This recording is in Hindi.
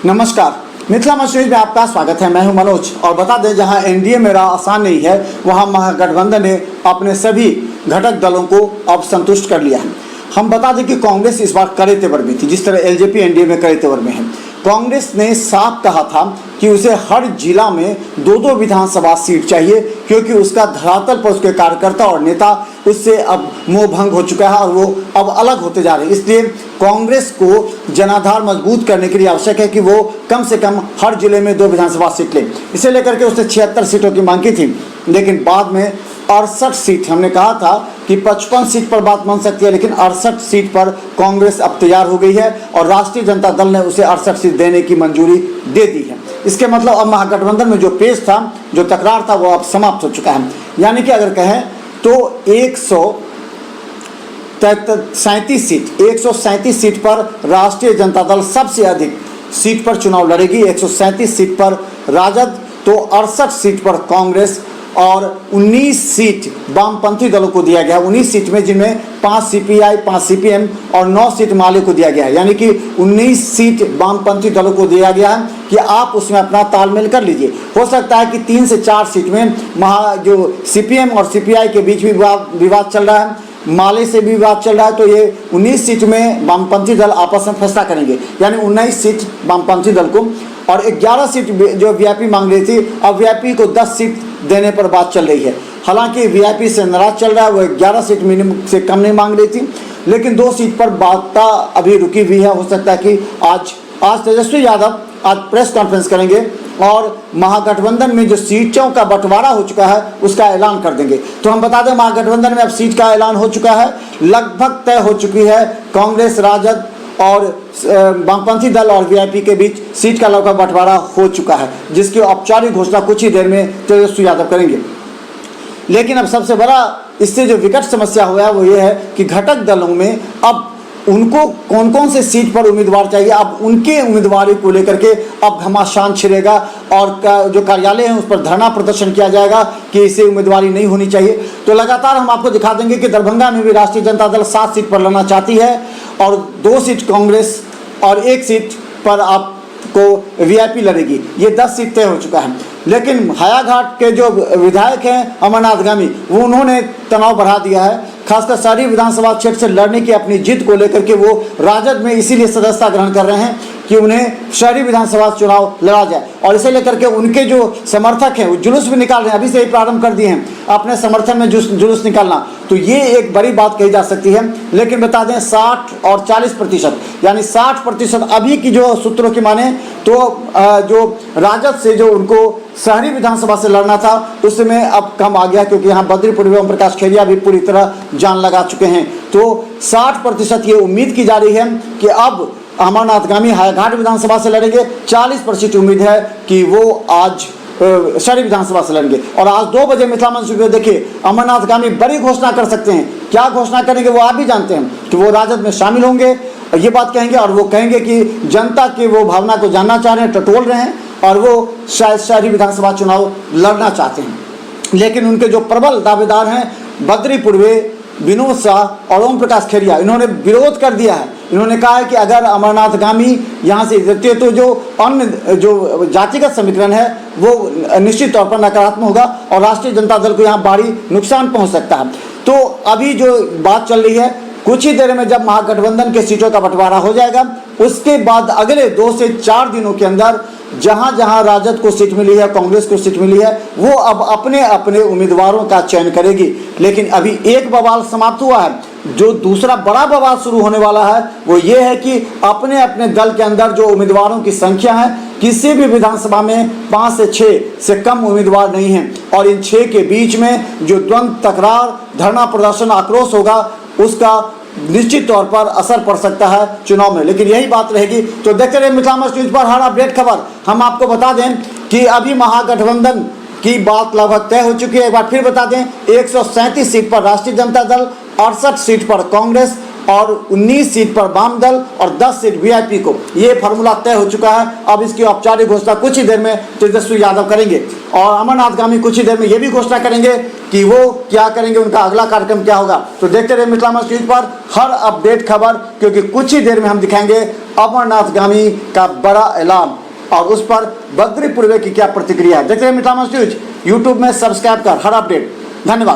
नमस्कार, मिथिला मंच न्यूज में आपका स्वागत है। मैं हूं मनोज और बता दें, जहां एनडीए में राह आसान नहीं है, वहां महागठबंधन ने अपने सभी घटक दलों को अब संतुष्ट कर लिया है। हम बता दें कि कांग्रेस इस बार कड़े तेवर में थी, जिस तरह एलजेपी एनडीए में कड़े तेवर में है। कांग्रेस ने साफ कहा था कि उसे हर जिला में 2-2 विधानसभा सीट चाहिए, क्योंकि उसका धरातल पर उसके कार्यकर्ता और नेता उससे अब मोह भंग हो चुका है और वो अब अलग होते जा रहे हैं। इसलिए कांग्रेस को जनाधार मजबूत करने के लिए आवश्यक है कि वो कम से कम हर जिले में 2 विधानसभा सीट ले। इसे लेकर के उसने 76 सीटों की मांग की थी, लेकिन बाद में 68 सीट, हमने कहा था कि 55 सीट पर बात बन सकती है, लेकिन 68 सीट पर कांग्रेस अब तैयार हो गई है और राष्ट्रीय जनता दल ने उसे 68 सीट देने की मंजूरी दे दी है। इसके मतलब अब महागठबंधन में जो पेच था, जो तकरार था, वो अब समाप्त हो चुका है। यानी कि अगर कहें तो 137 सीट पर राष्ट्रीय जनता दल सबसे अधिक सीट पर चुनाव लड़ेगी। 137 सीट पर राजद, तो 68 सीट पर कांग्रेस और 19 सीट वामपंथी दलों को दिया गया है। 19 सीट में, जिनमें 5 सीपीआई, 5 सीपीएम और 9 सीट माले को दिया गया है। यानी कि 19 सीट वामपंथी दलों को दिया गया है कि आप उसमें अपना तालमेल कर लीजिए। हो सकता है कि 3 से 4 सीट में जो सीपीएम और सीपीआई के बीच भी विवाद चल रहा है, माले से भी विवाद चल रहा है, तो ये 19 सीट में वामपंथी दल आपस में फैसला करेंगे। यानी 19 सीट वामपंथी दल को और 11 सीट जो वीआईपी मांग रही थी, अब वीआईपी को 10 सीट देने पर बात चल रही है। हालांकि वीआईपी से नाराज चल रहा है, वो 11 सीट मिनिमम से कम नहीं मांग रही थी, लेकिन 2 सीट पर बात अभी रुकी हुई है। हो सकता है कि आज तेजस्वी यादव आज प्रेस कॉन्फ्रेंस करेंगे और महागठबंधन में जो सीटों का बंटवारा हो चुका है उसका ऐलान कर देंगे। तो हम बता दें, महागठबंधन में अब सीट का ऐलान हो चुका है, लगभग तय हो चुकी है। कांग्रेस, राजद और वामपंथी दल और वीआईपी के बीच सीट का लगभग बंटवारा हो चुका है, जिसकी औपचारिक घोषणा कुछ ही देर में तेजस्वी यादव करेंगे। लेकिन अब सबसे बड़ा इससे जो विकट समस्या हुआ है वो ये है कि घटक दलों में अब उनको कौन कौन से सीट पर उम्मीदवार चाहिए, अब उनके उम्मीदवारी को लेकर के अब घमासान छिड़ेगा और जो कार्यालय है उस पर धरना प्रदर्शन किया जाएगा कि इसे उम्मीदवारी नहीं होनी चाहिए। तो लगातार हम आपको दिखा देंगे कि दरभंगा में भी राष्ट्रीय जनता दल 7 सीट पर लड़ना चाहती है और 2 सीट कांग्रेस और 1 सीट पर आपको वीआईपी लड़ेगी। ये 10 सीट तय हो चुका है। लेकिन हायाघाट के जो विधायक हैं अमरनाथ गामी, वो उन्होंने तनाव बढ़ा दिया है, खासकर शहरी विधानसभा क्षेत्र से लड़ने की अपनी जिद को लेकर के वो राजद में इसीलिए सदस्यता ग्रहण कर रहे हैं कि उन्हें शहरी विधानसभा चुनाव लड़ा जाए। और इसे लेकर के उनके जो समर्थक हैं वो जुलूस भी निकाल रहे हैं, अभी से ही प्रारंभ कर दिए हैं अपने समर्थन में जुलूस निकालना। तो ये एक बड़ी बात कही जा सकती है। लेकिन बता दें, 60 और 40%, यानी 60% अभी की जो सूत्रों की माने तो जो राजद से जो उनको शहरी विधानसभा से लड़ना था उसमें अब कम आ गया, क्योंकि यहाँ बद्रीपुर ओम प्रकाश खेरिया भी पूरी तरह जान लगा चुके हैं। तो 60% ये उम्मीद की जा रही है कि अब अमरनाथ गामी हायाघाट विधानसभा से लड़ेंगे। 40% उम्मीद है कि वो आज शहरी विधानसभा से लड़ेंगे। और आज 2 बजे मिथिला मंच में देखिए, अमरनाथ गामी बड़ी घोषणा कर सकते हैं। क्या घोषणा करेंगे वो आप भी जानते हैं कि वो राजद में शामिल होंगे, ये बात कहेंगे और वो कहेंगे कि जनता की वो भावना को जानना चाह रहे हैं, टटोल रहे हैं और वो शायद शहरी विधानसभा चुनाव लड़ना चाहते हैं। लेकिन उनके जो प्रबल दावेदार हैं बद्री पूर्वे, विनोद शाह और ओम प्रकाश खेरिया, इन्होंने विरोध कर दिया है। इन्होंने कहा है कि अगर अमरनाथ गामी यहाँ से जीतते तो जो अन्य जो जातिगत समीकरण है वो निश्चित तौर पर नकारात्मक होगा और राष्ट्रीय जनता दल को यहाँ भारी नुकसान पहुँच सकता है। तो अभी जो बात चल रही है, कुछ ही देर में जब महागठबंधन के सीटों का बंटवारा हो जाएगा, उसके बाद अगले 2 से 4 दिनों के अंदर जहां जहां राजद को सीट मिली है, कांग्रेस को सीट मिली है, वो अब अपने अपने उम्मीदवारों का चयन करेगी। लेकिन अभी एक बवाल समाप्त हुआ है, जो दूसरा बड़ा बवाल शुरू होने वाला है वो ये है कि अपने अपने दल के अंदर जो उम्मीदवारों की संख्या है, किसी भी विधानसभा में 5 से 6 से कम उम्मीदवार नहीं हैं और इन 6 के बीच में जो द्वंद्व, तकरार, धरना प्रदर्शन, आक्रोश होगा, उसका निश्चित तौर पर असर पड़ सकता है चुनाव में। लेकिन यही बात रहेगी। तो देखते रहिए मिथिला मंच न्यूज पर हर अपडेट खबर। हम आपको बता दें कि अभी महागठबंधन की बात लगभग तय हो चुकी है। एक बार फिर बता दें, 137 सीट पर राष्ट्रीय जनता दल, 68 सीट पर कांग्रेस और 19 सीट पर वाम दल और 10 सीट वीआईपी को, ये फार्मूला तय हो चुका है। अब इसकी औपचारिक घोषणा कुछ ही देर में तेजस्वी यादव करेंगे और अमरनाथ गामी कुछ ही देर में ये भी घोषणा करेंगे कि वो क्या करेंगे, उनका अगला कार्यक्रम क्या होगा। तो देखते रहे मिथिला मंच न्यूज पर हर अपडेट खबर, क्योंकि कुछ ही देर में हम दिखाएंगे अमरनाथगामी का बड़ा ऐलान और उस पर बद्री पूर्वे की क्या प्रतिक्रिया है। देखते हैं मिथिला न्यूज यूट्यूब में सब्सक्राइब कर हर अपडेट। धन्यवाद।